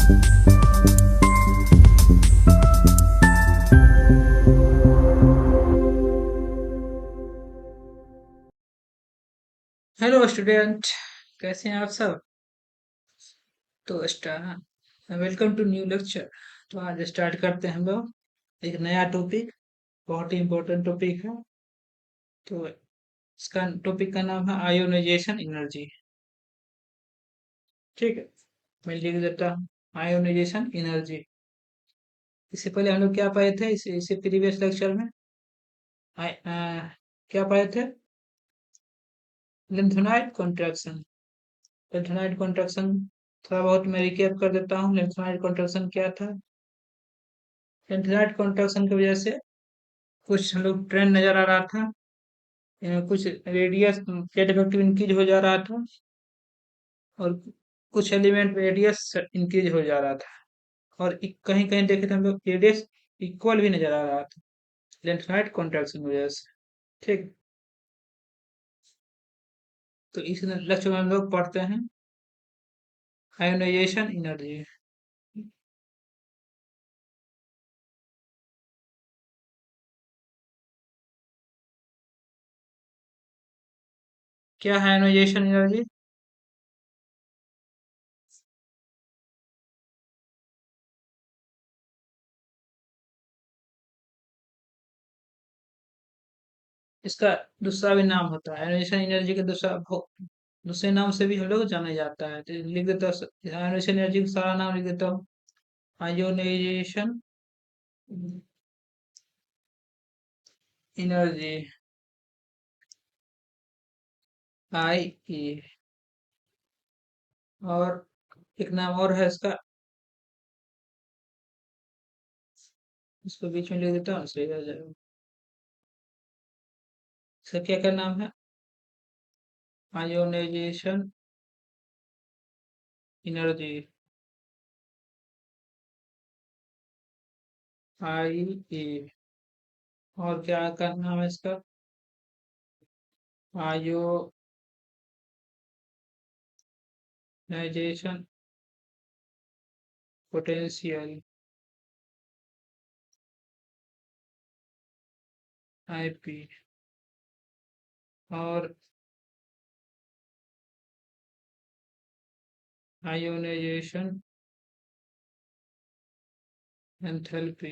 Hello student, कैसे हैं आप सब? तो वेलकम टू न्यू लेक्चर। तो आज स्टार्ट करते हैं हम लोग एक नया टॉपिक। बहुत ही इम्पोर्टेंट टॉपिक है। तो इसका टॉपिक का नाम है आयोनाइजेशन एनर्जी। ठीक है, मैं लिख देता हूँ आयोनाइजेशन एनर्जी। इससे पहले हम लोग क्या पढ़े थे? इससे प्रीवियस लेक्चर में क्या पढ़े थे? लिम्फोनाइट कॉन्ट्रैक्शन। लिम्फोनाइट कॉन्ट्रैक्शन थोड़ा बहुत मैं रिकैप कर देता हूँ। लिम्फोनाइट कॉन्ट्रैक्शन क्या था? लिम्फोनाइट कॉन्ट्रैक्शन की वजह से कुछ हम लोग ट्रेंड नजर आ रहा था। कुछ रेडियस जेट इफेक्टिव इंक्रीज हो जा रहा था, और कुछ एलिमेंट रेडियस इंक्रीज हो जा रहा था। और कहीं कहीं देखे थे हम लोग रेडियस इक्वल भी नजर आ रहा था लेंथनाइट कॉन्ट्रैक्शन की वजह से। ठीक। तो इस लक्ष्य में हम लोग पढ़ते हैं आयोनाइजेशन एनर्जी। क्या है आयोनाइजेशन एनर्जी? इसका दूसरा भी नाम होता है आयोनाइजेशन एनर्जी के दूसरे नाम से भी हम लोग जाना जाता है। तो लिख देता हूँ आयोनाइजेशन एनर्जी का सारा नाम लिख देता हूँ। आयोनाइजेशन एनर्जी, आई ई। और एक नाम और है इसका, इसको बीच में लिख देता हूँ, सही आ जाएगा। इसका क्या क्या नाम है? आयोनाइजेशन एनर्जी, आई ए। और क्या का नाम है इसका? Ionization potential, I P. और आयोनाइजेशन एंथैल्पी।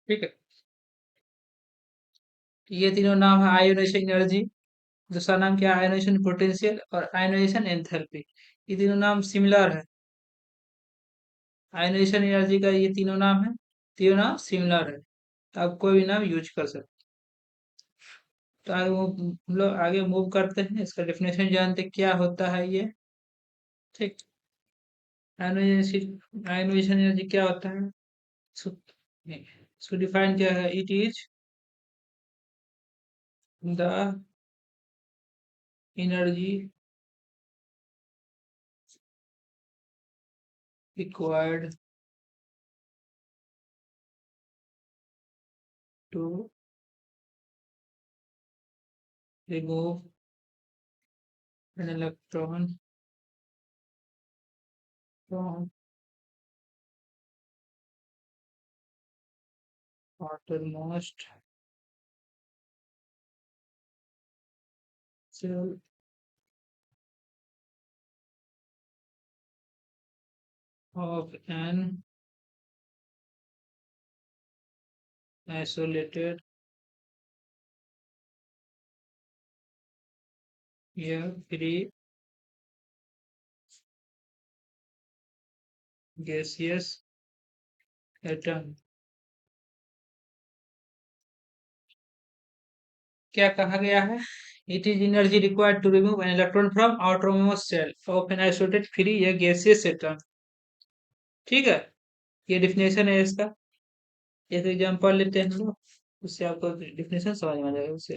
ठीक है, ये तीनों नाम है आयोनाइजेशन एनर्जी। दूसरा नाम क्या है? आयोनाइजेशन पोटेंशियल और आयोनाइजेशन एंथैल्पी। ये तीनों नाम सिमिलर है। आयोनाइजेशन एनर्जी का ये तीनों नाम है, तीनों नाम सिमिलर है। आप कोई भी नाम यूज कर सकते। तो आगे हम लोग आगे मूव करते हैं, इसका डेफिनेशन जानते हैं क्या होता है ये। ठीक। आयोनाइजेशन एनर्जी क्या होता है? सो डिफाइन क्या है? It is the energy required to remove an electron from outermost shell of an isolated air-free gaseous atom। क्या कहा गया है? It is energy required to remove an electron from outermost shell of an isolated free या gaseous atom। ठीक है, ये definition है इसका। एक एग्जांपल लेते हैं हम लोग, उससे आपको डिफिनेशन समझ में आ जाएगा। उससे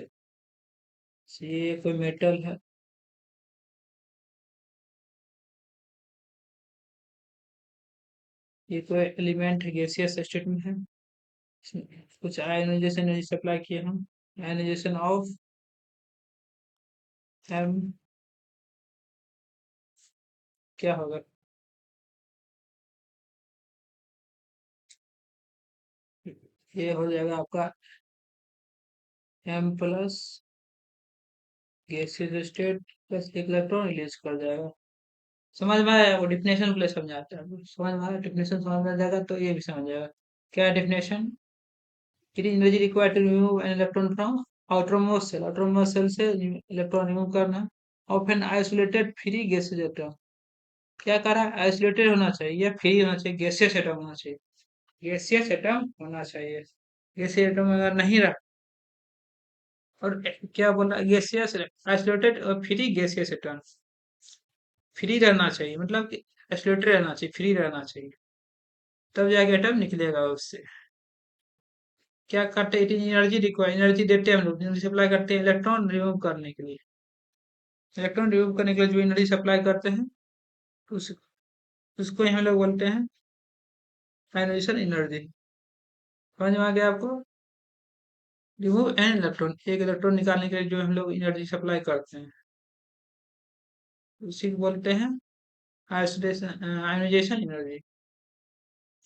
ये कोई मेटल है, ये कोई एलिमेंट है, गैसियस स्टेट में है। इसमें कुछ आयनाइजेशन एनर्जी सप्लाई किए हम। आयनाइजेशन ऑफ क्या होगा? ये हो जाएगा आपका m+ गैसियस स्टेट प्लस एक इलेक्ट्रॉन रिलीज कर जाएगा। समझ में आया? वो डिफिनेशन प्लस समझाता है, समझ में आया? डिफिनेशन समझ में आ जाएगा तो ये भी समझ जाएगा। क्या definition? It is energy required to remove an electron from outermost cell. outermost cell से इलेक्ट्रॉन रिमूव करना। Of an isolated free gases atom. क्या कह रहा है? आइसोलेटेड होना चाहिए या फ्री होना चाहिए, गैसियस एटम होना चाहिए। गैसियस एटम होना चाहिए। गैसियस एटम अगर नहीं रहा, और क्या बोला? गैसियस आइसोलेटेड और फ्री गैसियस एटम। फ्री रहना चाहिए मतलब कि आइसोलेटेड रहना चाहिए, फ्री रहना चाहिए, तब जाके एटम निकलेगा उससे। क्या करते हैं? एनर्जी रिक्वायर, एनर्जी देते हैं हम लोग, एनर्जी सप्लाई करते हैं इलेक्ट्रॉन रिमूव करने के लिए। इलेक्ट्रॉन रिमूव करने के लिए जो एनर्जी सप्लाई करते हैं, उस उसको ही हम लोग बोलते हैं आयनाइजेशन एनर्जी। समझ में आ गया आपको? रिमूव एन इलेक्ट्रॉन, एक इलेक्ट्रॉन निकालने के लिए जो हम लोग एनर्जी सप्लाई करते हैं, उसी को बोलते हैं आइसोलेशन आयनाइजेशन एनर्जी।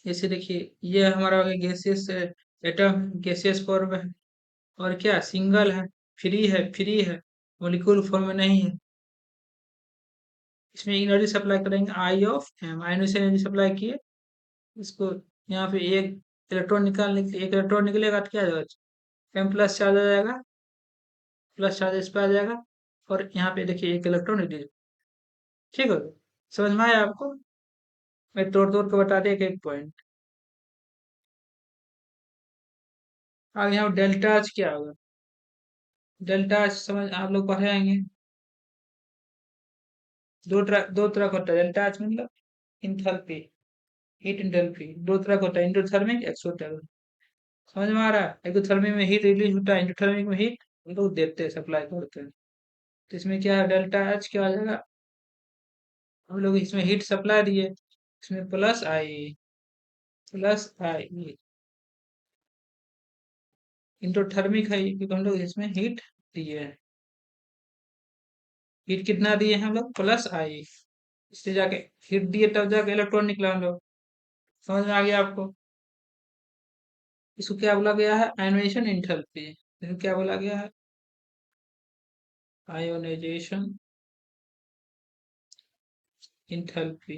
जैसे देखिए, ये हमारा हो गया गैसियस एटम, गैसियस फॉर्म है, और क्या सिंगल है, फ्री है, फ्री है, मॉलिक्यूल फॉर्म में नहीं है। इसमें एनर्जी सप्लाई करेंगे I of M, ionization energy supply किए इसको। यहाँ पे एक इलेक्ट्रॉन निकालने के लिए, एक इलेक्ट्रॉन निकलेगा तो क्या आ जाएगा? m+ चार्ज आ जाएगा, प्लस चार्ज इस पे आ जाएगा, और यहाँ पे देखिए एक इलेक्ट्रॉन रिलीज। ठीक है? समझ में आया आपको? मैं तोड़ तोड़ के बता दिया एक एक पॉइंट। अब यहाँ डेल्टा एच क्या होगा? डेल्टा एच समझ आप लोग पढ़े आएंगे। दो तरह का होता है डेल्टा एच, मतलब इंथैल्पी, हीट इंथैल्पी। दो तरह का होता है, एंडोथर्मिक, एक्सोथर्मिक। समझ में आ रहा है? एक्सोथर्मिक में हीट रिलीज होता है, एंडोथर्मिक में हीट हम लोग देते हैं, सप्लाई करते हैं। तो इसमें क्या है? डेल्टा एच क्या आ जाएगा? हम लोग इसमें हीट सप्लाई दिए, इसमें प्लस आई इंडोथर्मिक है, क्योंकि हम लोग इसमें हीट दिए हैं। हीट कितना दिए हैं हम लोग? +I। इससे जाके हीट दिए तब जाके इलेक्ट्रॉन निकला हम लोग। समझ में आ गया आपको? इसको क्या बोला गया है? Ionisation enthalpy. इसको क्या बोला गया है? Ionisation enthalpy.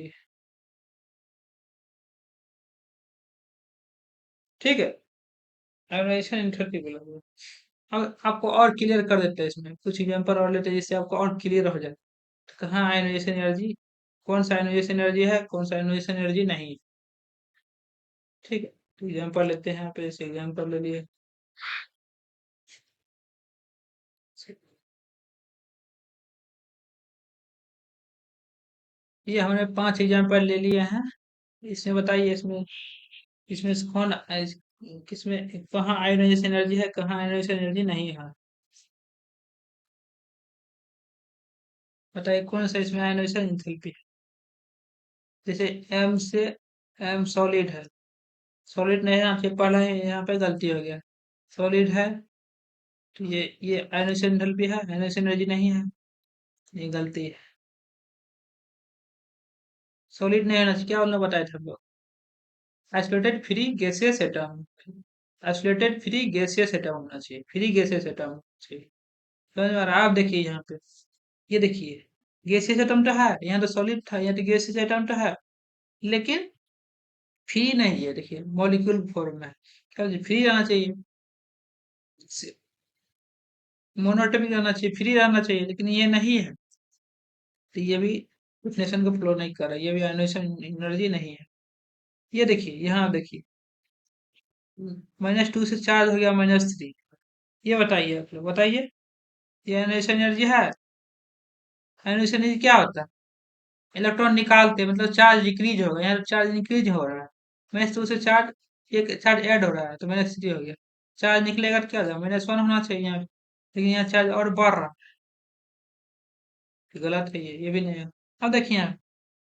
ठीक है? आयोनाइजेशन एंथैल्पी बोला गया। अब आपको और क्लियर कर देते हैं, इसमें कुछ एग्जांपल और लेते हैं जिससे आपको और क्लियर हो जाए। तो कहाँ आयोनाइजेशन एनर्जी, कौन सा आयोनाइजेशन एनर्जी है, कौन सा आयोनाइजेशन एनर्जी नहीं है। ठीक है? तो एग्जांपल लेते हैं यहाँ पे, जैसे एग्जांपल ले लिए। ये हमने 5 एग्जांपल ले लिए हैं। इसमें बताइए, इसमें इसमें से कौन किसमें कहाँ आयोनाइजेशन एनर्जी है, कहाँ आयोनाइजेशन एनर्जी नहीं है? बताइए कौन सा इसमें आयोनाइजेशन एंथैल्पी है? जैसे एम से एम सॉलिड है, सॉलिड नहीं है, आपके पहला ही यहाँ पे गलती हो गया। सॉलिड है तो ये आयोनाइजेशन एंथैल्पी है, आयोनाइजेशन एनर्जी नहीं है, ये गलती है। सॉलिड नहीं होना चाहिए, क्या उन्होंने बताया था हम लोग? Isolated free gaseous atom, isolated free gaseous atom होना चाहिए, फ्री गैसियस एटम होना चाहिए। समझ में आ रहा है? आप देखिए यहाँ पे, ये देखिए गैसियस एटम तो है, यहाँ तो सॉलिड था, यहाँ तो गैसियस एटम तो है, लेकिन फ्री नहीं है। देखिए मॉलिक्यूल फॉर्म में है, क्या फ्री रहना चाहिए, मोनोटॉमिक रहना चाहिए, फ्री रहना चाहिए, लेकिन ये नहीं है। तो ये भी डिफिनेशन को फ्लो नहीं कर रहा है, ये भी आयोनाइजेशन एनर्जी नहीं है। ये देखिए, यहाँ देखिए -2 से चार्ज हो गया -3। ये बताइए, आप लोग बताइए, ये आयोनाइजेशन एनर्जी है? आयोनाइजेशन एनर्जी क्या होता है? इलेक्ट्रॉन निकालते हैं, मतलब चार्ज डिक्रीज होगा, यहाँ चार्ज इंक्रीज हो रहा है। -2 से चार्ज, एक चार्ज ऐड हो रहा है तो -3 हो गया। चार्ज निकलेगा तो क्या होगा? -1 होना चाहिए यहाँ पे, लेकिन यहाँ चार्ज और बढ़ रहा है। गलत है ये भी नहीं है। अब देखिए यहाँ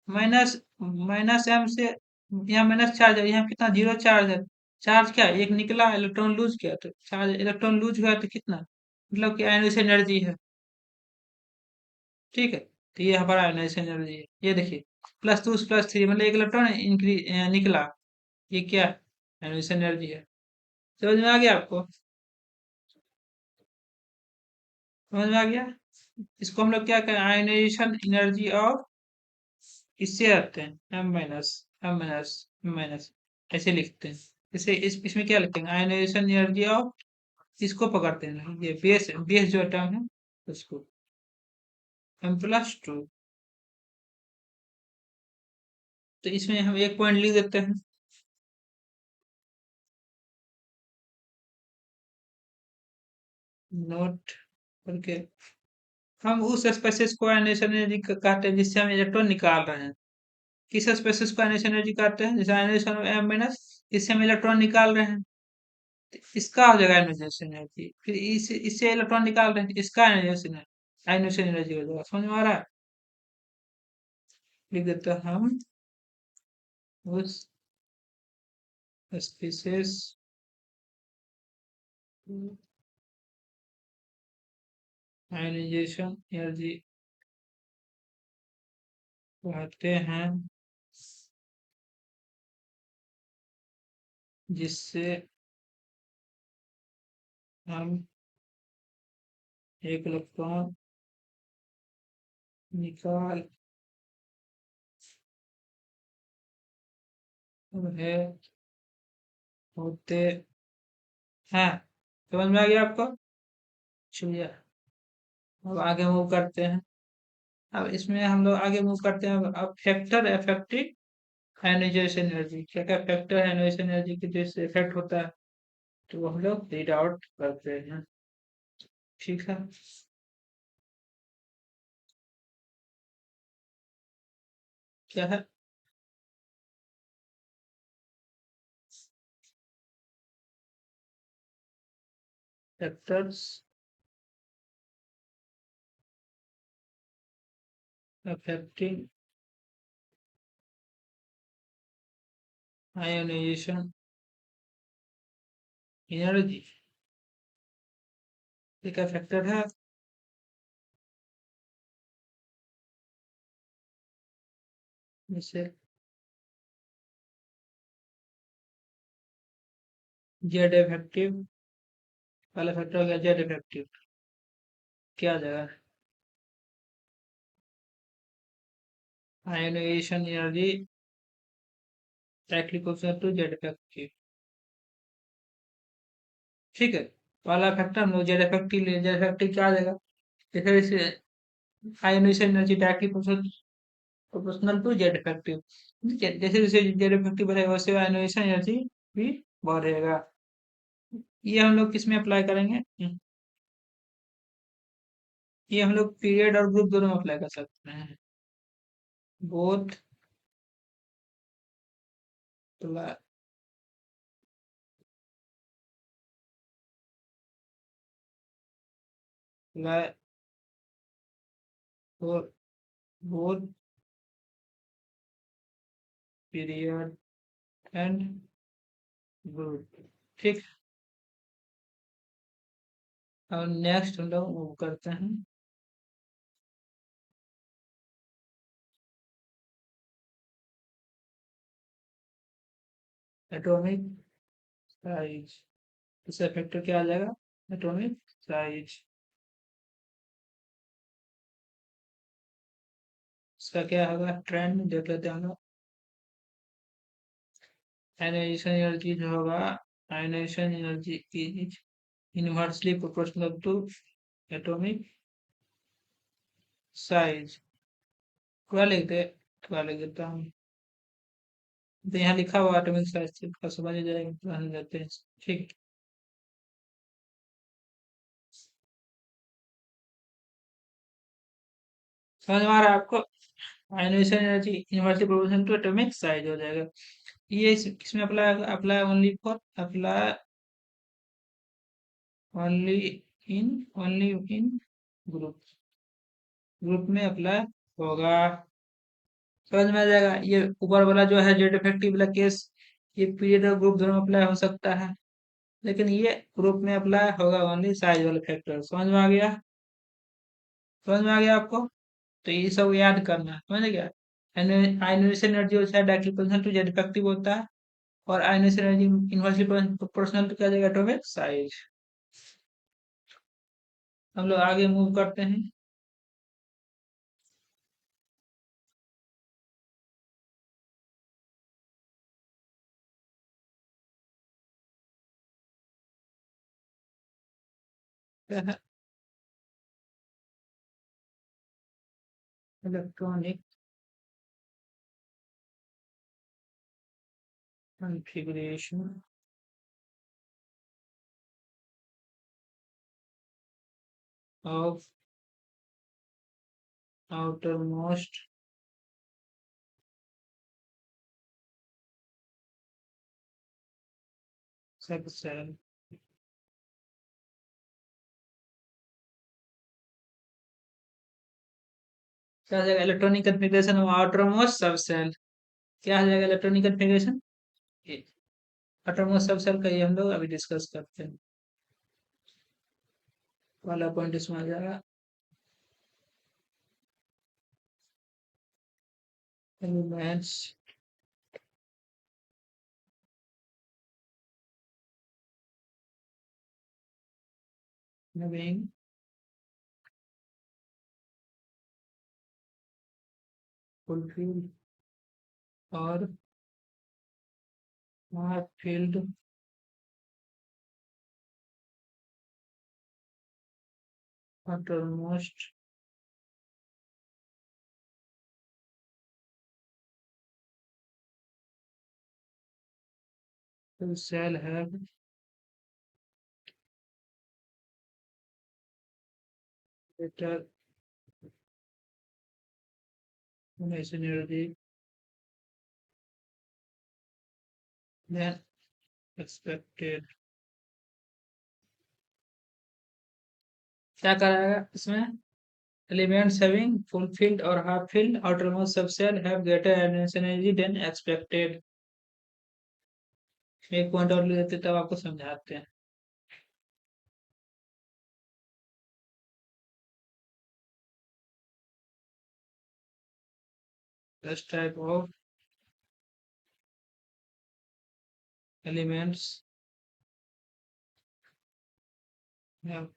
माइनस माइनस एम से, यहाँ माइनस चार्ज है, यहाँ कितना? 0 चार्ज है। चार्ज क्या है? एक निकला, इलेक्ट्रॉन लूज किया, तो चार्ज इलेक्ट्रॉन लूज हुआ तो कितना, मतलब कि आयनाइजेशन एनर्जी है। ठीक है? तो ये हमारा आयनाइजेशन एनर्जी है, ये देखिए। +2 + 3 मतलब एक इलेक्ट्रॉन निकला। ये क्या एनोशन एनर्जी है। समझ में आ गया आपको? समझ में आ गया? इसको हम लोग क्या कहें, आयनाइजेशन एनर्जी ऑफ, इससे आते हैं M-, ऐसे लिखते हैं। इसे इसमें क्या लिखेंगे, आयनाइजेशन एनर्जी ऑफ, इसको पकड़ते हैं, ये बेस बेस जो टर्म है उसको, M+2। तो इसमें हम एक पॉइंट लिख देते हैं, नोट करके। हम उस स्पेसिस को आयनाइजेशन एनर्जी कहते हैं जिससे हम इलेक्ट्रॉन निकाल रहे हैं। किस स्पेसिस को आयनाइजेशन एनर्जी कहते हैं, जैसे आयनाइजेशन ऑफ M-, इससे हम इलेक्ट्रॉन निकाल रहे हैं, तो इसका हो जाएगा आयनाइजेशन एनर्जी। फिर इससे इलेक्ट्रॉन निकाल रहे हैं, इसका आयनाइजेशन एनर्जी हो जाएगा। समझ में आ रहा है? लिख देते हैं हम, उस स्पीसीज आयनाइजेशन एनर्जी कहते हैं जिससे हम एक इलेक्ट्रॉन निकाल रहे होते हैं। समझ में आ गया आपको? चलिए अब आगे मूव करते हैं। अब इसमें हम लोग आगे मूव करते हैं। अब फैक्टर इफेक्टिव आयनाइजेशन एनर्जी, क्या क्या फैक्टर आयनाइजेशन एनर्जी की जिससे इफेक्ट होता है, तो वो हम लोग रीड आउट करते हैं। ठीक है, क्या है फैक्टर्स अफेक्टिंग आयोनाइजेशन एनर्जी, ये क्या फैक्टर है? जैसे जेड इफेक्टिव, पहला फैक्टर हो गया जेड इफेक्टिव, क्या आ जाएगा, ionisation energy directly proportional to Z effective. ठीक है, पहला फैक्टर हम लोग जेड इफेक्टिव ले, जेड इफेक्टिव क्या आ जाएगा, जैसे इसे ionisation energy directly proportional to Z effective. जैसे जैसे जेड इफेक्टिव बढ़ेगा वैसे आयोनाइजेशन एनर्जी भी बढ़ेगा। ये हम लोग किस में अप्लाई करेंगे, ये हम लोग पीरियड और ग्रुप दोनों में अप्लाई कर सकते हैं। Both apply for both period and group. ठीक, और नेक्स्ट हम लोग वो करते हैं, एटॉमिक साइज। इसका फैक्टर क्या आ जाएगा, एटॉमिक साइज। इसका क्या होगा, ट्रेंड देख लेते हैं हम लोग। आयनाइजेशन एनर्जी जो होगा, ionisation energy is inversely proportional to atomic size. थोड़ा लिख दे, थोड़ा लिख देता हूँ, तो यहाँ लिखा हुआ एटॉमिक साइज का समझ आ जाएगा, तो जाते हैं। ठीक, समझ में आ रहा है आपको? Ionisation energy inversely proportional to atomic size हो जाएगा। ये किसमें apply, apply only for, apply only in, only in group, group में अप्लाई होगा। समझ में आ जाएगा? ये ऊपर वाला जो है जेड इफेक्टिव वाला केस, ये पीरियड और ग्रुप दोनों में अप्लाई हो सकता है, लेकिन ये ग्रुप में अप्लाई होगा ओनली साइज वाले फैक्टर। समझ में आ गया? समझ में आ गया आपको? तो ये सब याद करना है, समझ गया? आयनोजेशन एनर्जी होता है directly proportional to Z effective होता है, और ionisation energy inversely proportional to क्या जाएगा एटॉमिक साइज। हम लोग आगे मूव करते हैं। Electronic configuration of outermost subcell। क्या हो जाएगा electronic configuration of outermost subshell. क्या हो जाएगा इलेक्ट्रॉनिक कॉन्फ़िगरेशन, outermost सबसेल का ये हम लोग अभी डिस्कस करते हैं। वाला पॉइंट इसमें आ जाएगा elements having fulfilled or not filled outermost shall have greater energy than expected। क्या कराएगा इसमें, elements having fulfilled or half filled outermost subshell have greater energy than expected। एक पॉइंट और ले लेते तब आपको समझाते हैं। This type of elements have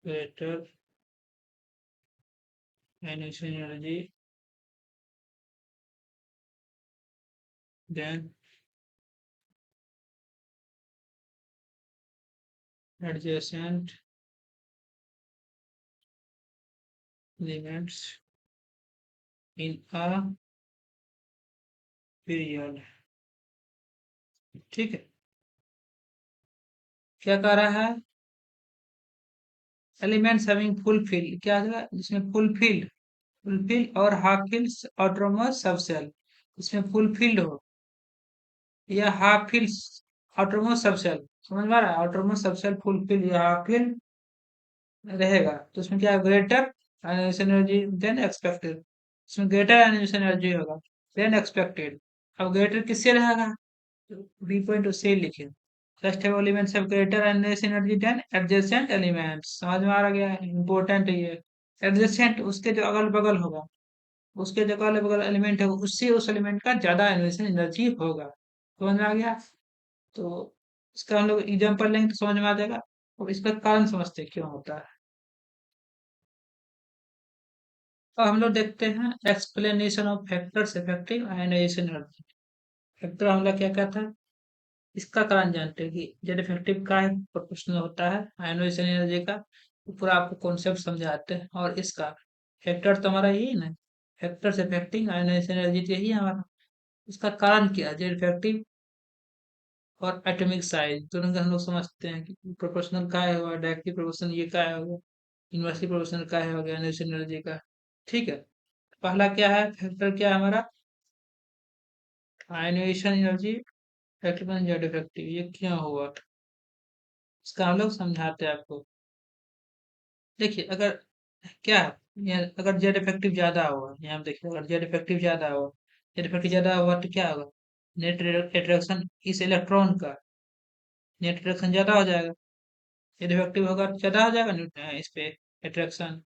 greater energy than adjacent elements in a period। ठीक है, क्या कह रहा है, एलिमेंट्स हैविंग फुलफिल, क्या है जिसमें फुलफिल्ड, फुलफिल और हाफ फिल ऑटोनोमस सबसेल, इसमें फुलफिल्ड हो या हाफ फिल ऑटोनोमस सबसेल, समझ में आ रहा है, ऑटोनोमस सबसेल फुलफिल या हाफ फिल रहेगा तो उसमें क्या greater ionisation energy than expected, इसमें ग्रेटर आयनाइजेशन एनर्जी होगा देन एक्सपेक्टेड। अब ग्रेटर किससे रहेगा, बी पॉइंट उससे ही लिखे, फर्स्ट है elements of greater ionisation energy than adjacent elements, समझ में आ गया, इंपॉर्टेंट है ये। एडजेसेंट उसके जो अगल बगल होगा, उसके जो अगल बगल एलिमेंट है उससे उस एलिमेंट का ज्यादा आयनाइजेशन एनर्जी होगा, समझ में आ गया। तो इसका हम लोग एग्जाम्पल लेंगे तो समझ में आ जाएगा, और इसका कारण समझते हैं क्यों होता है। तो हम लोग देखते हैं explanation of factors effective ionisation energy. Factor हम लोग क्या कहता है, इसका कारण जानते हैं कि जेड इफेक्टिव का है प्रोपोर्शनल होता है आयनाइजेशन एनर्जी का, तो पूरा आपको कॉन्सेप्ट समझाते हैं। और इसका फैक्टर तो हमारा यही ना, फैक्टर्स इफेक्टिंग आयनाइजेशन एनर्जी तो यही है हमारा। इसका कारण क्या है, जेड इफेक्टिव और एटॉमिक साइज दोनों का हम लोग समझते हैं कि प्रोपोर्शनल का है, और डायरेक्टली प्रोपोर्शनल ये का है होगा, इनवर्सली प्रोपोर्शनल का है होगा आयनाइजेशन एनर्जी का। ठीक है, पहला क्या है फैक्टर, क्या है हमारा ionisation energy effective Z effective, ये क्यों हुआ इसका हम लोग समझाते हैं आपको। देखिए अगर क्या है, अगर जेड इफेक्टिव ज्यादा हुआ, यहाँ देखिए अगर जेड इफेक्टिव ज्यादा हुआ, जेड इफेक्टिव ज्यादा हुआ तो क्या होगा, नेट अट्रैक्शन इस इलेक्ट्रॉन का नेट अट्रैक्शन ज्यादा हो जाएगा, जेड इफेक्टिव होगा तो ज्यादा हो जाएगा इस पे अट्रैक्शन।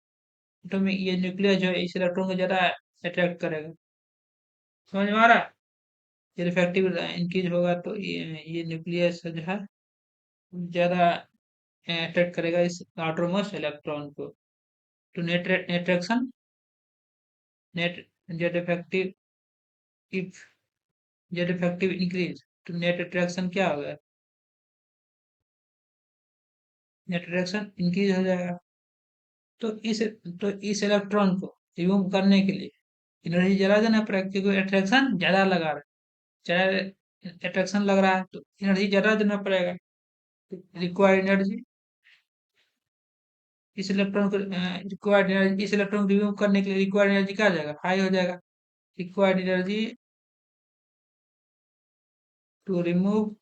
एटॉमिक ये न्यूक्लियस जो है इस इलेक्ट्रॉन को ज्यादा अट्रैक्ट करेगा। समझ में आ रहा है? ये रिफ्रैक्टिव इंक्रीज होगा तो ये न्यूक्लियस जो है ज्यादा अट्रैक्ट करेगा इस आउटरमोस्ट इलेक्ट्रॉन को। तो net attraction, net jet effective, if jet effective increase तो नेट अट्रैक्शन क्या होगा? नेट अट्रैक्शन इंक्रीज हो जाएगा। तो इस इलेक्ट्रॉन को रिमूव करने के लिए एनर्जी ज्यादा देना पड़ेगा, क्योंकि अट्रैक्शन ज्यादा लगा रहा है। ज्यादा अट्रैक्शन लग रहा है तो एनर्जी ज्यादा देना पड़ेगा। रिक्वायर्ड एनर्जी, इस इलेक्ट्रॉन को रिक्वायर्ड एनर्जी, इस इलेक्ट्रॉन को रिमूव करने के लिए रिक्वायर्ड एनर्जी क्या आ जाएगा? हाई हो जाएगा। Required energy to remove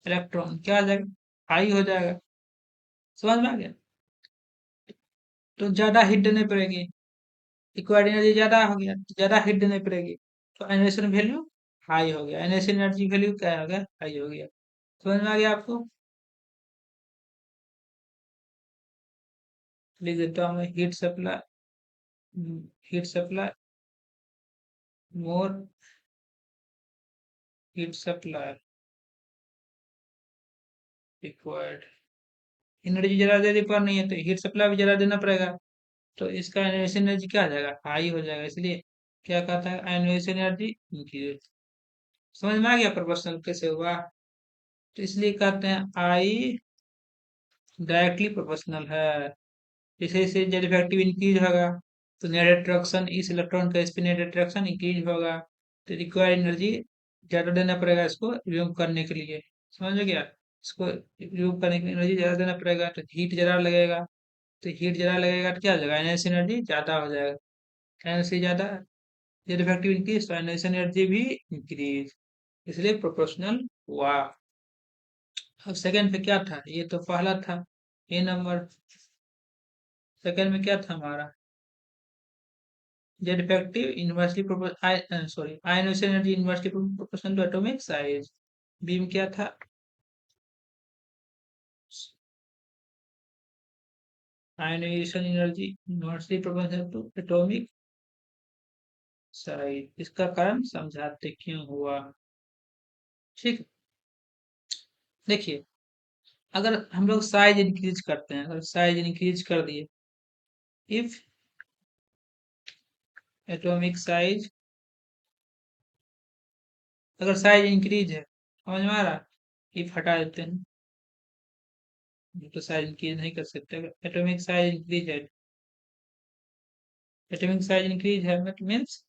electron क्या आ जाएगा? हाई हो जाएगा। समझ में आ गया? तो ज्यादा हिट देनी पड़ेगी। रिक्वायर्ड एनर्जी ज्यादा हो गया तो ज्यादा हिट देनी पड़ेगी, तो एनर्जी वैल्यू हाई हो गया। एनर्जी वैल्यू क्या हो गया? हाई हो गया। समझ में आ गया आपको? लिख देता हूँ मैं, heat supply more heat supply required. Energy जला देने पर नहीं है तो हीट सप्लाई भी जला देना पड़ेगा, तो इसका एनर्जी एनर्जी क्या आ जाएगा? हाई हो जाएगा। इसलिए क्या कहता है? Energy energy increase. समझ में आ गया प्रोपोर्शनल कैसे हुआ? तो इसलिए कहते हैं आई डायरेक्टली प्रोपोर्शनल है। जैसे जैसे जेड इफेक्टिव इंक्रीज होगा तो नेट अट्रैक्शन, इस इलेक्ट्रॉन का स्पिन नेट अट्रैक्शन इंक्रीज होगा, तो रिक्वायर्ड एनर्जी ज्यादा देना पड़ेगा इसको रिमूव करने के लिए। समझ में गया? इसको रिमूव करने के लिए एनर्जी ज्यादा देना पड़ेगा, तो हीट ज्यादा लगेगा। तो हीट ज्यादा लगेगा तो क्या हो जाएगा? एनर्जी एनर्जी ज्यादा हो जाएगा। एनर्जी ज्यादा, जेड इफेक्टिव इंक्रीज तो एनर्जी एनर्जी भी इंक्रीज, इसलिए प्रोपोर्शनल हुआ। अब सेकंड पे क्या था? ये तो पहला था, ए नंबर। सेकंड में क्या था हमारा? जेड इफेक्टिव इन्वर्सली सॉरी आयनोस energy inversely proportional to atomic size. B में क्या था? Ionization energy inversely proportional to atomic size. इसका कारण समझाते क्यों हुआ। ठीक है? देखिए, अगर हम लोग साइज इंक्रीज करते हैं, अगर साइज इंक्रीज कर दिए, इफ एटॉमिक साइज, अगर साइज इंक्रीज है, समझ में आ रहा? इफ हटा देते हैं, तो साइज इंक्रीज नहीं कर सकते। अगर एटॉमिक साइज इंक्रीज है, एटॉमिक साइज इंक्रीज है means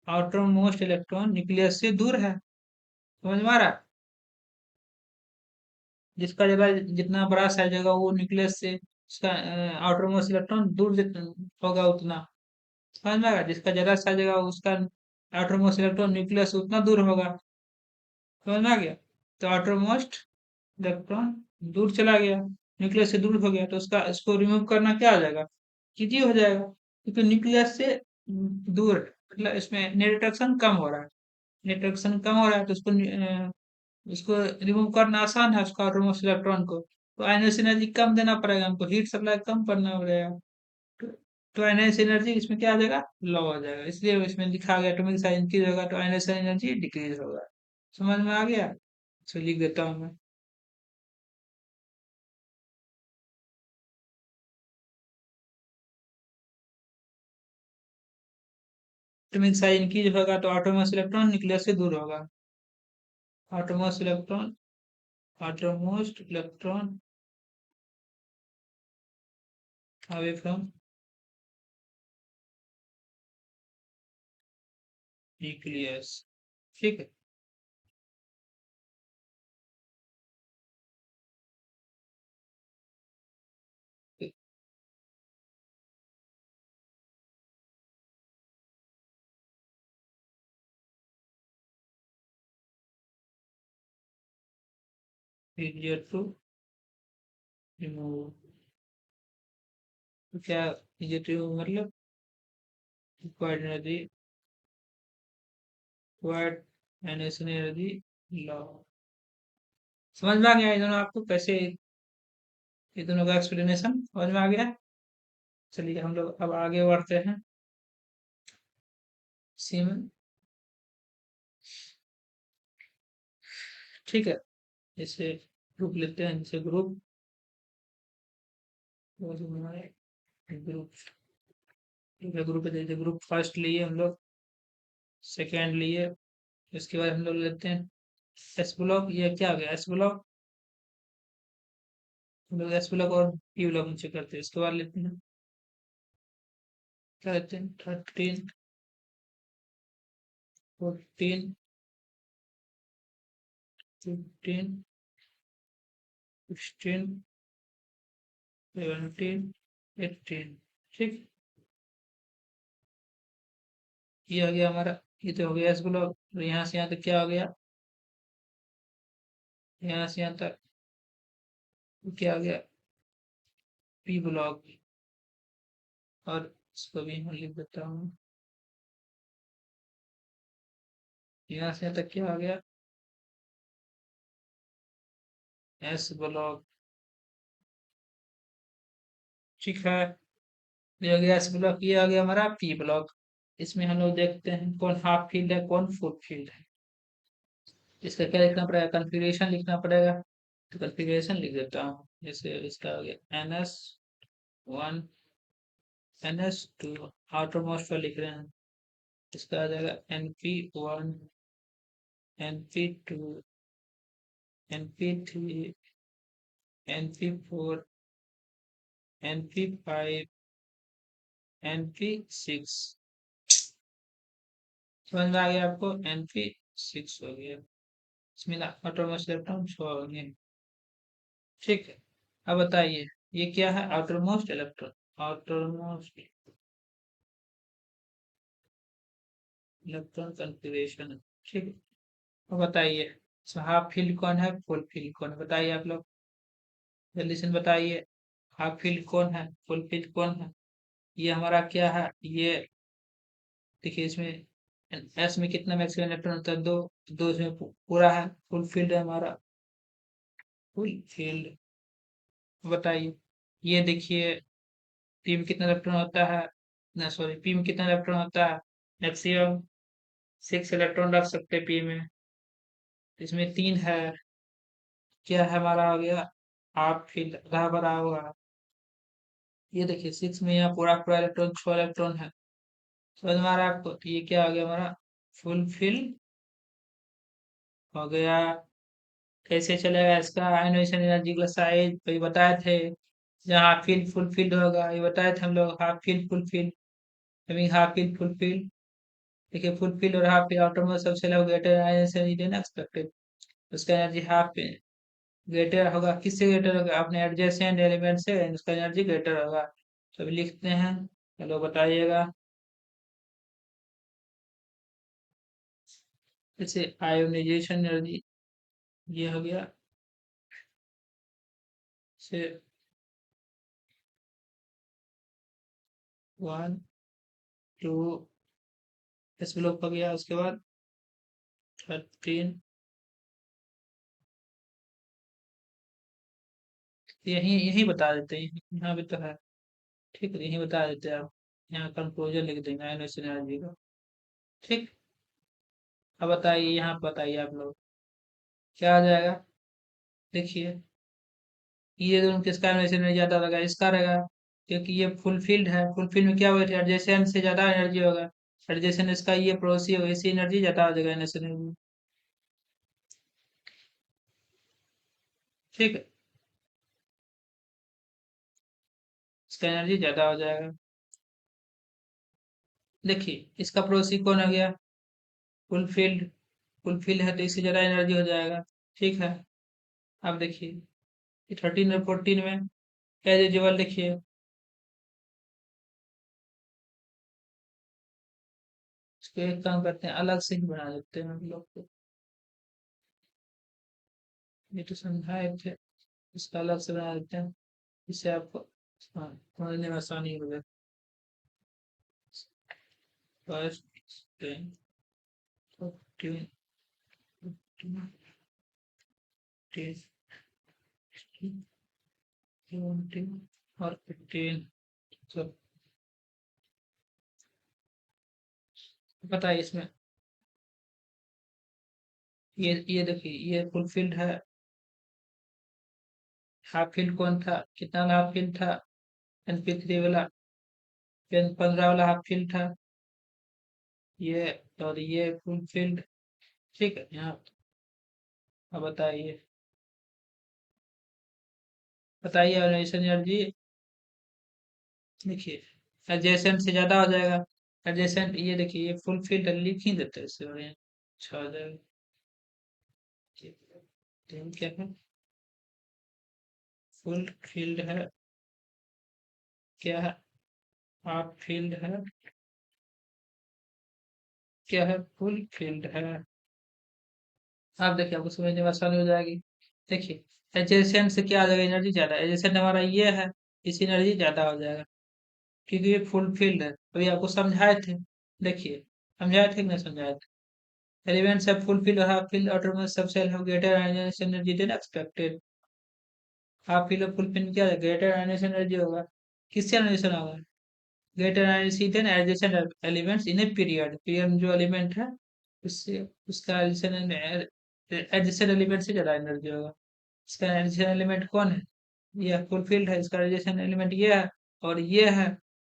outer most electron nucleus से दूर है। समझ में आ रहा? जिसका जगह जितना बड़ा साइज होगा वो न्यूक्लियस से उसका आउटर मोस्ट इलेक्ट्रॉन दूर होगा उतना। समझ में आएगा? जिसका ज्यादा साइज होगा उसका आउटर मोस्ट इलेक्ट्रॉन न्यूक्लियस से उतना दूर होगा। समझ में आ गया? तो आउटर मोस्ट इलेक्ट्रॉन दूर चला गया, न्यूक्लियस से दूर हो गया, तो उसका इसको रिमूव करना क्या आ जाएगा? इजी हो जाएगा, क्योंकि न्यूक्लियस से दूर है। मतलब इसमें नेट अट्रैक्शन कम हो रहा है। नेट अट्रैक्शन कम हो रहा है तो उसको रिमूव करना आसान है, उसका आउटरमोस्ट इलेक्ट्रॉन को। तो आयनस एनर्जी कम देना पड़ेगा हमको, हीट सप्लाई कम करना पड़ेगा। तो, तो आयनस एनर्जी इसमें क्या आ जाएगा? लो हो जाएगा। इसलिए इसमें लिखा गया एटॉमिक साइज इंक्रीज होगा तो आयनस एनर्जी डिक्रीज होगा। समझ में आ गया? तो लिख देता हूँ मैं, एटॉमिक साइज इंक्रीज होगा तो आटोमोस्ट इलेक्ट्रॉन न्यूक्लियस से दूर होगा। Outermost electron, outermost electron away from nucleus. ठीक है? easier to remove। तो क्या easier to remove मतलब required energy, required energy law. समझ में आ गया ये दोनों आपको कैसे? ये दोनों का एक्सप्लेनेशन समझ में आ गया? चलिए हम लोग अब आगे बढ़ते हैं। सी में ठीक है, जैसे ग्रुप लेते हैं, जैसे ग्रुप ग्रुप ठीक है, ग्रुप जैसे ग्रुप फर्स्ट लिए हम लोग, सेकेंड लिए, इसके बाद हम लोग लेते हैं एस ब्लॉक। ये क्या आ गया एस ब्लॉक, हम लोग एस ब्लॉक और पी ब्लॉक नीचे करते हैं। इसके बाद लेते हैं क्या लेते हैं 13 14 15 16 17 18 ठीक। ये आ गया हमारा, ये तो हो गया एस ब्लॉक। और यहाँ से यहाँ तक क्या आ गया, यहाँ से यहाँ तक क्या आ गया पी ब्लॉक। और इसको भी मैं लिख देता हूँ, यहाँ से यहाँ तक क्या आ गया एस ब्लॉक। ठीक है, ये आ गया एस ब्लॉक, ये आ गया हमारा पी ब्लॉक। इसमें हम लोग देखते हैं कौन हाफ फील्ड है कौन फुल फील्ड है। इसका क्या लिखना पड़ेगा, कॉन्फ़िगरेशन लिखना पड़ेगा। तो कॉन्फ़िगरेशन लिख देता हूँ, जैसे इसका आ गया NS1 NS2 आउटर मोस्ट पर लिख रहे हैं। इसका आ जाएगा NP1 NP2 NP3 NP4 NP5 NP6। समझ में आ गया आपको, NP6 हो गया। इसमें आउटर मोस्ट इलेक्ट्रॉन 6 हो गए। ठीक है, अब बताइए ये क्या है outer most electron, outer most electron configuration. ठीक है, अब बताइए हाफ फील्ड कौन है फुल फील्ड कौन है, बताइए आप लोग जल्दी से बताइए। हाफ फील्ड कौन है फुल फील्ड कौन है। ये हमारा क्या है, ये देखिए इसमें एस में कितना मैक्सिमम इलेक्ट्रॉन होता है, दो। दो इसमें पूरा है, फुल फील्ड है हमारा, फुल फील्ड। बताइए ये देखिए पी में कितना इलेक्ट्रॉन होता है, ना सॉरी पी में कितना इलेक्ट्रॉन होता है, मैक्सिमम 6 इलेक्ट्रॉन रख सकते हैं पी में। इसमें 3 है, क्या है हमारा आ गया हाफ फील्ड आधा भरा हुआ। ये देखिए 6 में यहाँ पूरा पूरा इलेक्ट्रॉन 6 इलेक्ट्रॉन है। समझ में आ रहा है आपको, तो ये क्या आ गया हमारा फुल फिल हो गया। कैसे चलेगा इसका आयनोइजेशन एनर्जी का साइज वही बताए थे, जहाँ हाफ फील्ड फुल फील्ड होगा ये बताए थे हम लोग, हाफ फील्ड फुल फील्ड। अभी हाफ फील्ड फुल फील्ड देखिए, फुल फील्ड और हाफ फील्ड आउटर में सबसे लोग ग्रेटर आयनोइजेशन एनर्जी ना एक्सपेक्टेड, उसका एनर्जी हाफ ग्रेटर होगा। किससे ग्रेटर होगा, अपने एडजेसेंट एलिमेंट से उसका एनर्जी ग्रेटर होगा। तो अभी लिखते हैं, चलो बताइएगा। जैसे आयोनाइजेशन एनर्जी ये हो गया से 1 2 इस ब्लॉक हो गया, उसके बाद 13 यही यही बता देते हैं, यहाँ भी तो है। ठीक है, यही बता देते हैं आप, यहाँ कंक्लूजन लिख देंगे आयोनाइजेशन एनर्जी का। ठीक, अब बताइए यहाँ बताइए आप लोग क्या आ जाएगा। देखिए ये दोनों किसका एनर्जी में ज्यादा रहेगा, इसका रहेगा, क्योंकि ये फुल फील्ड है। फुल फील्ड में क्या होगा एडजेसेंट से ज्यादा एनर्जी होगा, एडजेसेंट इसका ये पड़ोसी होगा, इसी एनर्जी ज्यादा हो जाएगा एनर्जी। ठीक है, इसका एनर्जी ज्यादा हो जाएगा। देखिए इसका पड़ोसी कौन हो गया फुल फील्ड, फुल फील्ड है तो इससे ज्यादा एनर्जी हो जाएगा। ठीक है, अब देखिए 13 और 14 में एज यूजुअल देखिए, इसको एक काम करते हैं अलग से ही बना देते हैं हम लोग को, ये तो समझाए थे, इसका अलग से बना देते हैं, इससे आपको हाँ समझने में आसानी हो जाए। फर्स्ट 10 15 15 17 और 15 सब बताइए इसमें। ये देखिए, ये फुलफिल्ड है। हाफ फील्ड कौन था, कितना वाला हाफ फील्ड था? NP3 वाला। पेन 15 वाला हाफ फील्ड था ये। और ये फुलफिल्ड। ठीक है यहाँ। अब बताइए। बताइए ऑर्गेनाइजेशन एनर्जी। देखिए, एडजेसेंट से ज्यादा हो जाएगा। एडजेसेंट, ये देखिए, ये फुलफिल्ड लिख ही देते हैं इससे बढ़िया। अच्छा हो जाएगा। टीम क्या है? फुल फील्ड है। क्या है? हाफ फील्ड है। क्या है? फुल फील्ड है। आप देखिए, आपको समझने में आसानी हो जाएगी। देखिए, एडजेसेंट से क्या आ जाएगा? एनर्जी ज्यादा। एडजेसेंट हमारा ये है, इस एनर्जी ज्यादा हो जाएगा, क्योंकि ये फुल फील्ड है। अभी आपको समझाए थे। देखिए, समझाए थे कि नहीं समझाए थे? Elements have fulfilled or half filled autonomous subcell have greater ionization energy than expected। Half field और फुल फिल क्या है? ग्रेटर ionization energy होगा। किससे ionization होगा? Greater ionization than adjacent elements in a period। Period में जो element है, उससे उसका एडजेसेंट एलिमेंट से ज्यादा एनर्जी होगा। इसका एडजेसेंट एलिमेंट कौन है? ये फुलफिल्ड है, इसका एडजेसेंट एलिमेंट ये है, और ये है।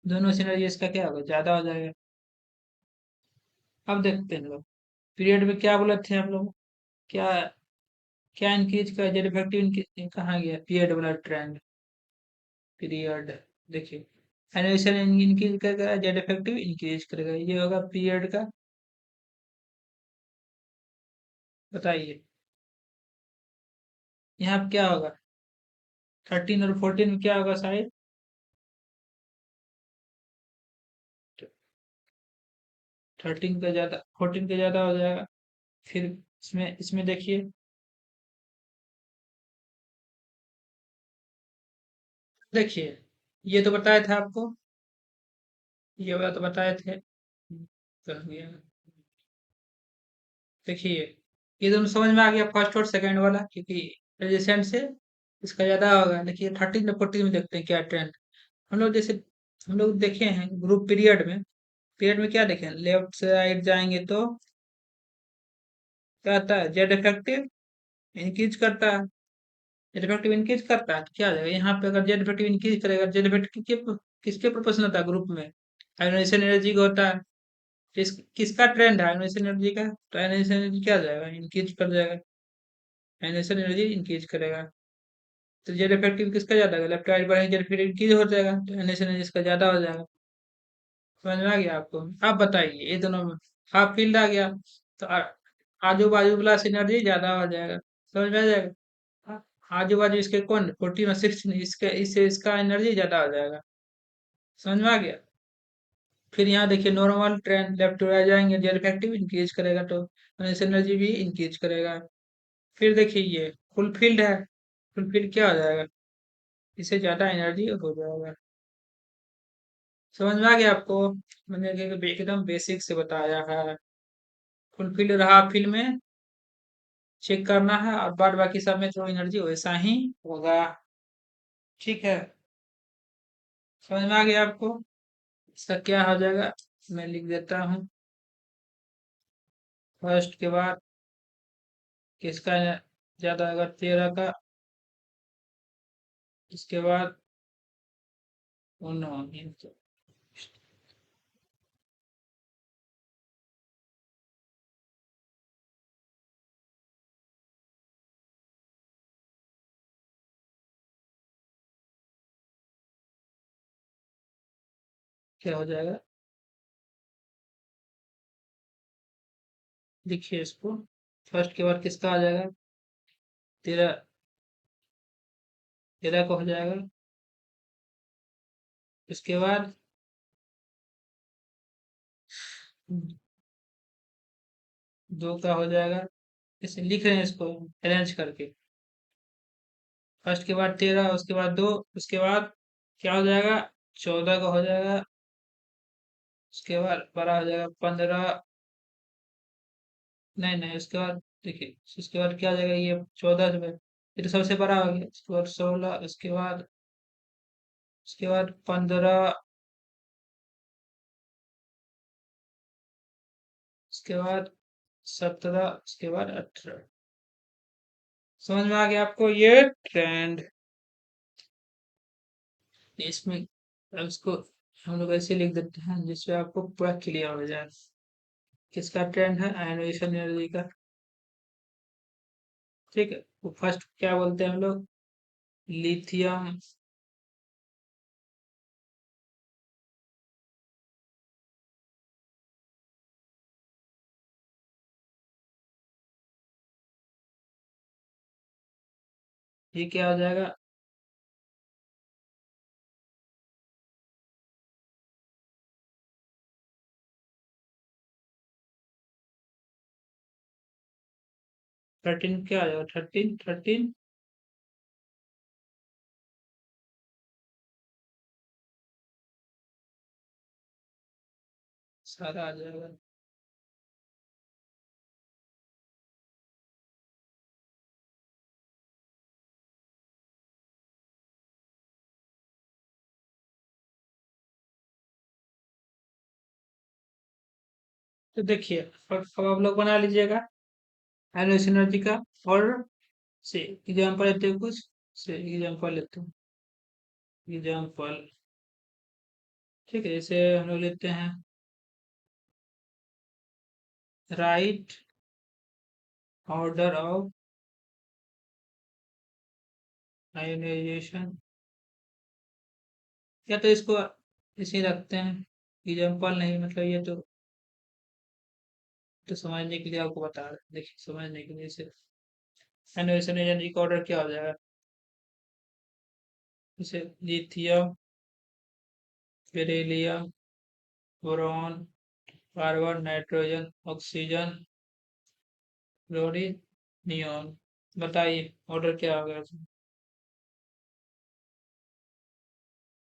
दोनों से एनर्जी इसका क्या होगा? ज्यादा हो जाएगा। अब देखते हैं लोग, पीरियड में क्या बोले थे हम लोग? क्या क्या इंक्रीज का जेड इफेक्टिव कहाँ गया? पीरियड वाला ट्रेंड। पीरियड। देखिए, एनिमेशन इंक्रीज करेगा, जेड इफेक्टिव इंक्रीज करेगा, ये होगा पीरियड का। बताइए, यहाँ पे क्या होगा? 13 और 14 में क्या होगा शायद? 13 का ज्यादा, 14 का ज्यादा हो जाएगा। फिर इसमें इसमें देखिए। देखिए, ये तो बताए थे आपको। ये वाला तो बताए थे। कर दिया। देखिए, ये दोनों समझ में आ गया, फर्स्ट और सेकंड वाला, क्योंकि एडजेसेंट से इसका ज्यादा होगा। देखिए, 13 और 14 में देखते हैं क्या ट्रेंड। हम लोग जैसे, हम लोग देखे हैं ग्रुप पीरियड में। पीरियड में क्या देखें? लेफ्ट से राइट जाएंगे तो क्या आता है? जेड इफेक्टिव इंक्रीज करता है। जेड इफेक्टिव इंक्रीज करता है तो क्या आ जाएगा यहाँ पे? अगर जेड इफेक्टिव इंक्रीज करेगा, जेड इफेक्टिव किसके प्रोपोर्शनल होता है ग्रुप में? आयोनाइजेशन एनर्जी का होता है। किसका ट्रेंड है आयोनाइजेशन एनर्जी का? तो आयोनाइजेशन एनर्जी क्या आ जाएगा? इंक्रीज कर जाएगा। आयोनाइजेशन एनर्जी इंक्रीज करेगा। तो जेड इफेक्टिव किसका ज्यादा होगा? लेफ्ट राइट बढ़ेंगे, जेड इफेक्टिव इंक्रीज हो जाएगा, तो आयोनाइजेशन एनर्जी इसका ज्यादा हो जाएगा। समझ में आ गया आपको? आप बताइए, ये दोनों में हाफ फील्ड आ गया, तो आजू बाजू वाला सिनर्जी ज्यादा हो जाएगा। समझ में आ जाएगा? आजू बाजू इसके कौन? 14 और 16, इसके इससे इसका एनर्जी ज्यादा हो जाएगा। समझ में आ गया? फिर यहाँ देखिए, normal trend left to right जाएंगे, जेड इफेक्टिव इंक्रीज करेगा, तो एनर्जी भी इंक्रीज करेगा। फिर देखिए, ये फुलफिल्ड है। फुलफिल्ड क्या हो जाएगा? इससे ज्यादा एनर्जी हो जाएगा। समझ में आ गया आपको? मैंने एकदम बेसिक से बताया है। फुलफिल रहा फिल में चेक करना है, और बाद बाकी सब में जो एनर्जी वैसा ही होगा। ठीक है, समझ में आ गया आपको? इसका क्या हो जाएगा? मैं लिख देता हूँ। फर्स्ट के बाद किसका ज्यादा होगा? 13 का। इसके बाद 19। क्या हो जाएगा? देखिए इसको, फर्स्ट के बाद किसका आ जाएगा? 13। 13 का हो जाएगा। इसके बाद 2 का हो जाएगा। इसे लिख रहे हैं इसको अरेंज करके। फर्स्ट के बाद 13, उसके बाद 2, उसके बाद क्या हो जाएगा? 14 का हो जाएगा। उसके बाद बड़ा हो जाएगा 15। नहीं नहीं, उसके बाद देखिए, उसके बाद क्या हो जाएगा? ये 14 से ये तो सबसे बड़ा हो गया। उसके बाद 16, उसके बाद 15। उसके बाद 17, उसके बाद 18। समझ में आ गया आपको ये ट्रेंड? इसमें अब इसको हम लोग ऐसे लिख देते हैं जिससे आपको पूरा क्लियर हो जाए। किसका ट्रेंड है? आयनाइजेशन एनर्जी का। ठीक है, तो फर्स्ट क्या बोलते हैं हम लोग? लिथियम। ये क्या हो जाएगा? थर्टीन क्या आ जाएगा? Thirteen, thirteen. सारा आ जाएगा। तो देखिए, अब आप लोग बना लीजिएगा आयनाइजेशन एनर्जी का। और से एग्जाम्पल लेते हैं कुछ। से एग्जाम्पल लेते हैं। एग्जाम्पल। ठीक है, जैसे हम लोग लेते हैं राइट ऑर्डर ऑफ आयोनाइजेशन। या तो इसको इसे ही रखते हैं। एग्जाम्पल नहीं, मतलब ये तो समझने के लिए आपको बता रहे हैं। देखिए, समझने के लिए सिर्फ आयोनाइजेशन एनर्जी का ऑर्डर क्या हो जाएगा? जैसे lithium, beryllium, boron, carbon, nitrogen, oxygen, chlorine, neon. बताइए ऑर्डर क्या होगा इसमें?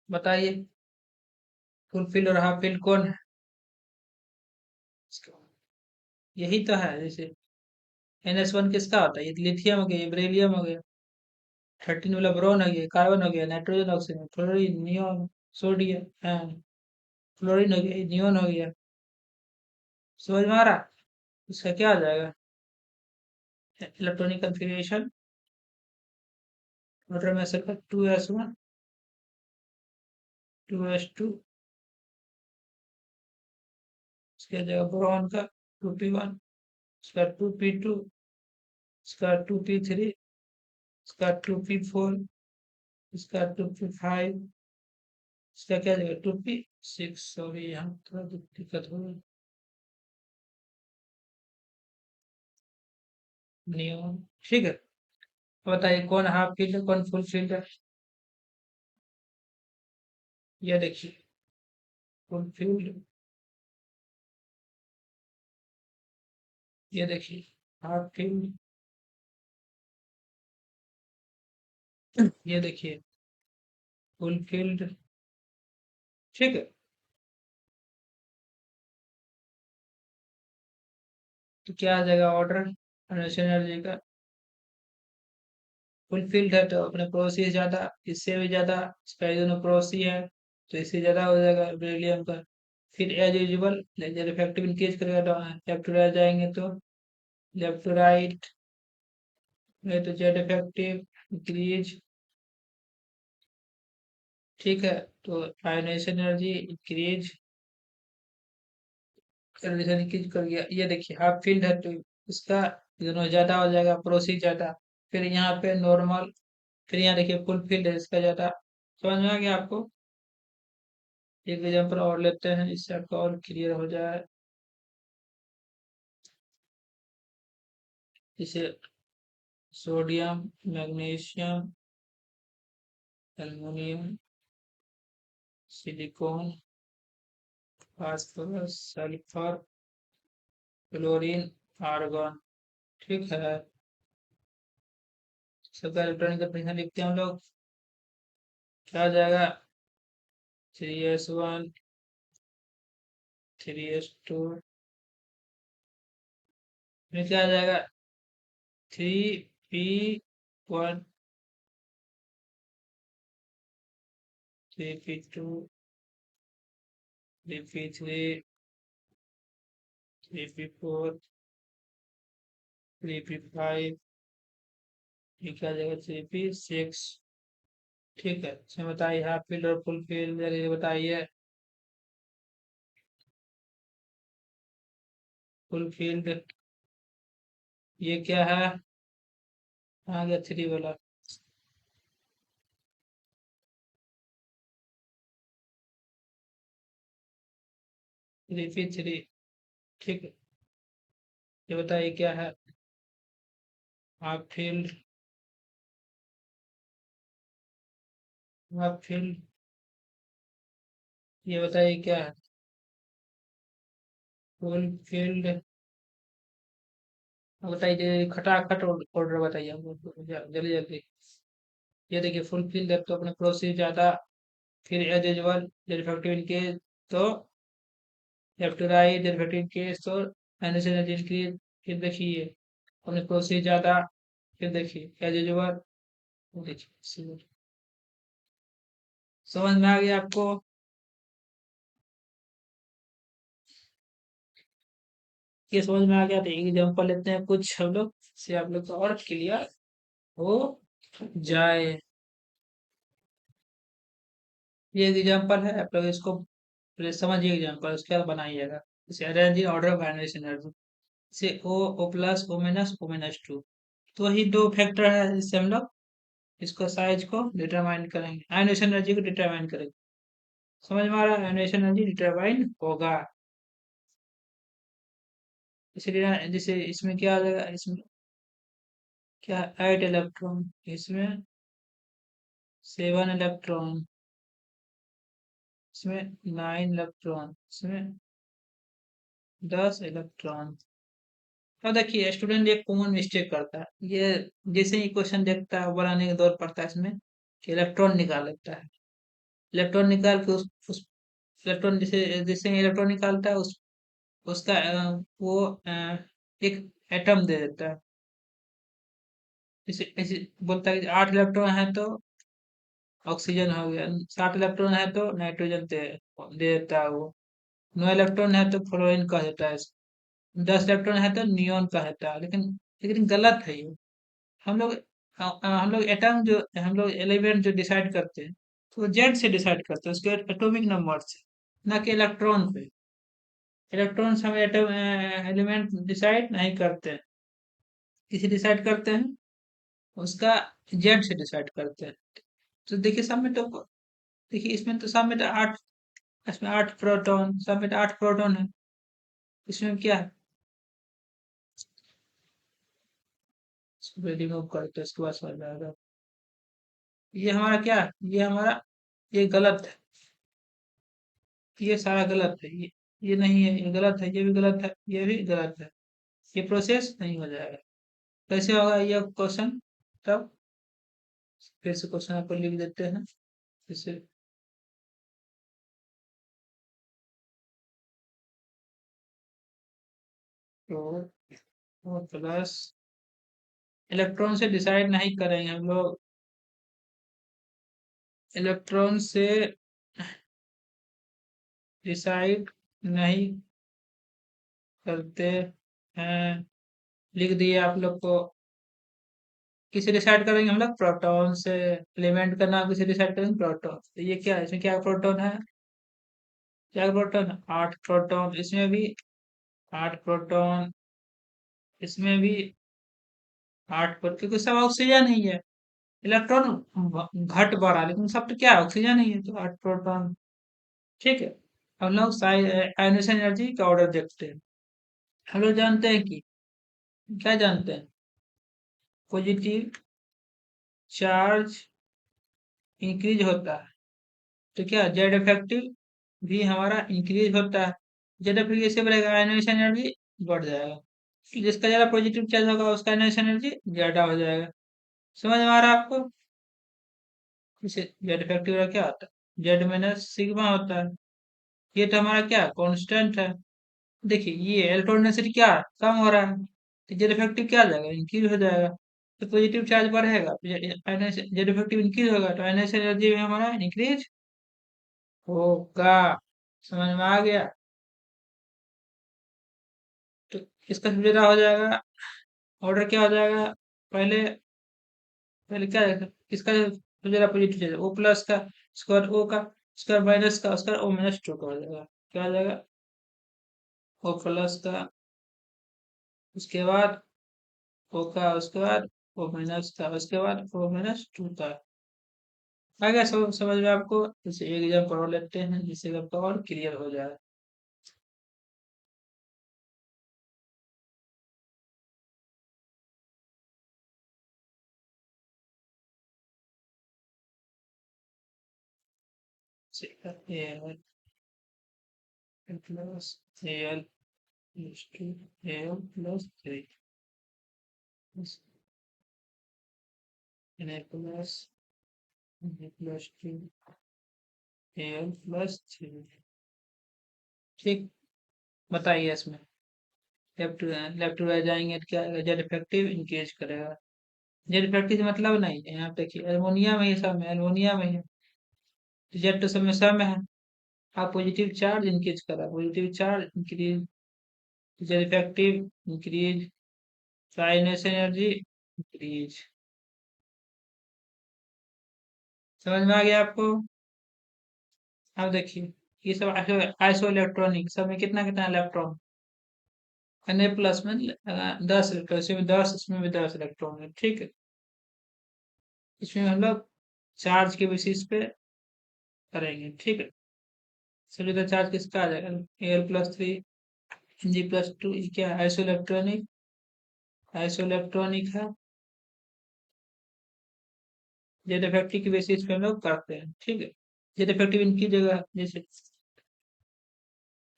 बताइए। फुल फील्ड और हाफ फील्ड कौन है? यही तो है। जैसे NS1 किसका होता है? ये लिथियम हो गया, ये बेरिलियम हो गया। 13 वाला बोरॉन हो गया, कार्बन हो गया, nitrogen, oxygen, chlorine, neon, sodium, fluorine हो गया, ये नियॉन हो गया। समझ में आ रहा? इसका क्या आ जाएगा? इलेक्ट्रॉनिक कंफिग्रेशन वाटर में का 2s1, 2s2। इसके जगह बोरॉन का 2p1, इसका 2p2, इसका 2p3, इसका 2p4, इसका 2p5, इसका क्या जगह? 2p6। सॉरी, यहाँ थोड़ा दिक्कत हो गई। नियॉन। ठीक है, अब बताइए कौन हाफ फील्ड है, कौन फुल फील्ड है? ये देखिए, फुल फील्ड। ये देखिए, हाफ फील्ड। ये देखिए, फुल फील्ड। ठीक है, तो क्या आ जाएगा ऑर्डर आयनाइजेशन एनर्जी का? फुल फील्ड है तो अपने पड़ोसी से ज्यादा, इससे भी ज्यादा। इसका ये दोनों पड़ोसी है, तो इससे ज्यादा हो जाएगा बेरिलियम का। फिर एज यूजुअल लेजर इफेक्टिव इंक्रीज करेगा तो लेफ्ट टू राइट जाएंगे तो लेफ्ट टू राइट, नहीं तो जेड इफेक्टिव इंक्रीज। ठीक है, तो ionisation energy increase, energy increase कर गया। ये देखिए, हाफ फील्ड है तो इसका दोनों ज्यादा हो जाएगा, पड़ोसी ज्यादा। फिर यहाँ पे नॉर्मल। फिर यहाँ देखिए, फुल फील्ड है, इसका ज्यादा। समझ में आ गया आपको? एक एग्जाम्पल और लेते हैं जिससे आपको और क्लियर हो जाए। जैसे sodium, magnesium, aluminium, silicon, phosphorus, sulphur, chlorine, argon. ठीक है, सबका इलेक्ट्रॉनिक कंफिग्रेशन लिखते हैं हम लोग। क्या आ जाएगा? 3s1, 3s2। फिर क्या आ जाएगा? 3p1, 3p2, 3p3, 3p4, 3p5, ये क्या जाएगा 3p6। ठीक है, इसमें बताइए हाफ फील्ड और फुल फील्ड, ये बताइए। फुल फील्ड ये क्या है? आ गया 3 वाला। 3p3। ठीक है, ये बताइए क्या है? हाफ फील्ड, हाफ फील्ड, ये बताइए क्या है? फुल फील्ड, बताइए खटाखट ऑर्डर बताइए हमको, जल्दी जल्दी। ये देखिए फुल फील्ड है तो अपने प्रोसीड ज्यादा, फिर एज यूजुअल डेरिवेटिव इनके, तो left to right derivative case तो माइनस एनर्जी की। फिर देखिए अपने प्रोसीड ज्यादा, फिर देखिए एज यूजुअल। देखिए समझ में आ गया आपको? ये समझ में आ गया तो एक एग्जांपल लेते हैं कुछ हम लोग, से आप लोग को और क्लियर हो जाए। ये एक एग्जांपल है, आप लोग इसको पहले समझिए एग्जांपल, उसके बाद बनाइएगा। जैसे arrange in order of ionization energy, say O plus O minus two, तो वही दो फैक्टर है जिससे हम लोग इसको साइज को डिटरमाइन करेंगे, आयनाइजेशन एनर्जी को डिटरमाइन करेंगे। समझ में आ रहा है? आयनाइजेशन एनर्जी डिटरमाइन होगा। इसलिए जैसे इसमें क्या आ जाएगा, इसमें क्या 8 इलेक्ट्रॉन, इसमें 7 इलेक्ट्रॉन, इसमें 9 इलेक्ट्रॉन, इसमें 10 इलेक्ट्रॉन। अब देखिए स्टूडेंट एक कॉमन मिस्टेक करता है, ये जैसे ही क्वेश्चन देखता है बनाने के दौर पड़ता है इसमें, इलेक्ट्रॉन निकाल लेता है। इलेक्ट्रॉन निकाल के उस इलेक्ट्रॉन, जैसे जैसे इलेक्ट्रॉन निकालता है उसका वो एक एटम दे देता है। जैसे ऐसे बोलता है कि 8 इलेक्ट्रॉन है तो ऑक्सीजन हो गया, 7 इलेक्ट्रॉन है तो नाइट्रोजन दे देता है वो, 9 इलेक्ट्रॉन है तो फ्लोरीन कह देता है, 10 इलेक्ट्रॉन है तो नियोन कह देता है। लेकिन लेकिन गलत है ये। हम लोग हम लोग एटम जो हम लोग एलिमेंट जो डिसाइड करते हैं, तो जेड से डिसाइड करते हैं, उसके एटॉमिक नंबर से, ना कि इलेक्ट्रॉन पे। इलेक्ट्रॉन से हम एटम एलिमेंट डिसाइड नहीं करते हैं। किसे डिसाइड करते हैं? उसका जेड से डिसाइड करते हैं। तो देखिए सब में तो, देखिए इसमें तो सब में तो 8, इसमें 8 प्रोटॉन, सब में तो 8 प्रोटॉन है। इसमें क्या है? इसको रिमूव करते हैं, इसके बाद समझ में आएगा। ये हमारा क्या है? ये हमारा, ये गलत है, ये सारा गलत है, ये नहीं है, ये गलत है, ये भी गलत है, ये भी गलत है। ये प्रोसेस नहीं हो जाएगा। कैसे होगा ये क्वेश्चन? तब फिर से क्वेश्चन आपको लिख देते हैं, जैसे तो प्लस, इलेक्ट्रॉन से डिसाइड नहीं करेंगे हम लोग, इलेक्ट्रॉन से डिसाइड नहीं करते हैं। लिख दिए आप लोग को। किसे डिसाइड करेंगे हम लोग? प्रोटॉन से। एलिमेंट का नाम किसे डिसाइड करेंगे? प्रोटॉन। तो ये क्या है, इसमें क्या प्रोटॉन है? क्या प्रोटॉन? 8 प्रोटॉन, इसमें भी 8 प्रोटॉन, इसमें भी 8 प्रोटॉन, क्योंकि सब ऑक्सीजन ही है। इलेक्ट्रॉन घट बढ़ा, लेकिन सब तो क्या है, ऑक्सीजन ही है, तो 8 प्रोटॉन। ठीक है। हम लोग आयनेशन एनर्जी का ऑर्डर देखते हैं। हम लोग जानते हैं कि, क्या जानते हैं? पॉजिटिव चार्ज इंक्रीज होता है, तो क्या जेड इफेक्टिव भी हमारा इंक्रीज होता है। जेड इफेक्टिव कैसे बढ़ेगा? आयनेशन एनर्जी बढ़ जाएगा। जिसका ज्यादा पॉजिटिव चार्ज होगा उसका आयनेशन एनर्जी ज्यादा हो जाएगा। समझ में आ रहा है आपको? इसे जेड इफेक्टिव का क्या होता है? जेड माइनस सिग्मा होता है। ये तो हमारा क्या कांस्टेंट है। देखिए ये इलेक्ट्रॉन डेंसिटी क्या कम हो रहा है, तो जेड इफेक्टिव क्या आ जाएगा? इंक्रीज हो जाएगा। तो पॉजिटिव चार्ज बढ़ेगा, जेड इफेक्टिव इंक्रीज होगा, तो आयनेशन एनर्जी में हमारा इंक्रीज होगा। समझ में आ गया? तो इसका सुझाव हो जाएगा, ऑर्डर क्या हो जाएगा, पहले पहले क्या है, इसका सुझाव पॉजिटिव चाहिए, ओ प्लस का स्क्वायर ओ का स्क्वायर माइनस का स्क्वायर ओ माइनस टू का हो जाएगा, क्या हो जाएगा, ओ प्लस का, उसके बाद ओ का स्क्वायर ओ माइनस का, उसके बाद ओ माइनस टू का। आ गया समझ में आपको। इसे एक एग्जाम्पल और लेते हैं जिससे आपका और क्लियर हो जाए। A L plus A L plus two A L plus three N A plus two A L plus three. ठीक, बताइए इसमें लेफ्ट टू राइट जाएंगे तो क्या आएगा, जेड इफेक्टिव इंक्रीज करेगा। जेड इफेक्टिव मतलब नहीं है, यहाँ देखिए अल्मोनिया में ही सब है, अल्मोनिया में है, तो जेड तो सब में सब में है। आप पॉजिटिव चार्ज इंक्रीज करा, positive charge increase, Z effective increase, sinus energy increase. समझ में आ गया आपको। अब देखिए ये सब आइसो इलेक्ट्रॉनिक सब में कितना कितना इलेक्ट्रॉन, Na प्लस में 10 इलेक्ट्रॉन, इसमें 10, इसमें भी 10 इलेक्ट्रॉन है, ठीक है। इसमें हम लोग चार्ज के बेसिस पे करेंगे, ठीक है। चलिए तो चार्ज किसका आ जाएगा, L plus three G plus two, क्या आइसो इलेक्ट्रॉनिक है, जेड इफेक्टिव के बेसिस पे हम लोग करते हैं, ठीक है। जेड इफेक्टिव इनकी जगह जैसे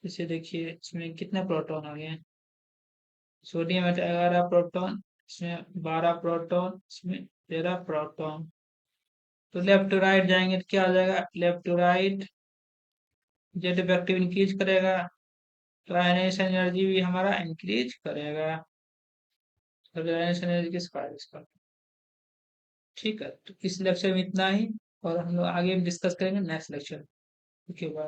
जैसे देखिए इसमें कितने प्रोटॉन आ गए हैं, सोडियम है 11 प्रोटॉन, इसमें 12 प्रोटॉन, इसमें 13 प्रोटॉन। तो लेफ्ट टू राइट जाएंगे तो क्या आ जाएगा, left to right Z effective increase करेगा, तो आयनाइजेशन एनर्जी भी हमारा इंक्रीज करेगा, तो आयनाइजेशन एनर्जी किसका है, इसका। ठीक है, तो इस लेक्चर में इतना ही, और हम लोग आगे डिस्कस करेंगे नेक्स्ट लेक्चर के बाद।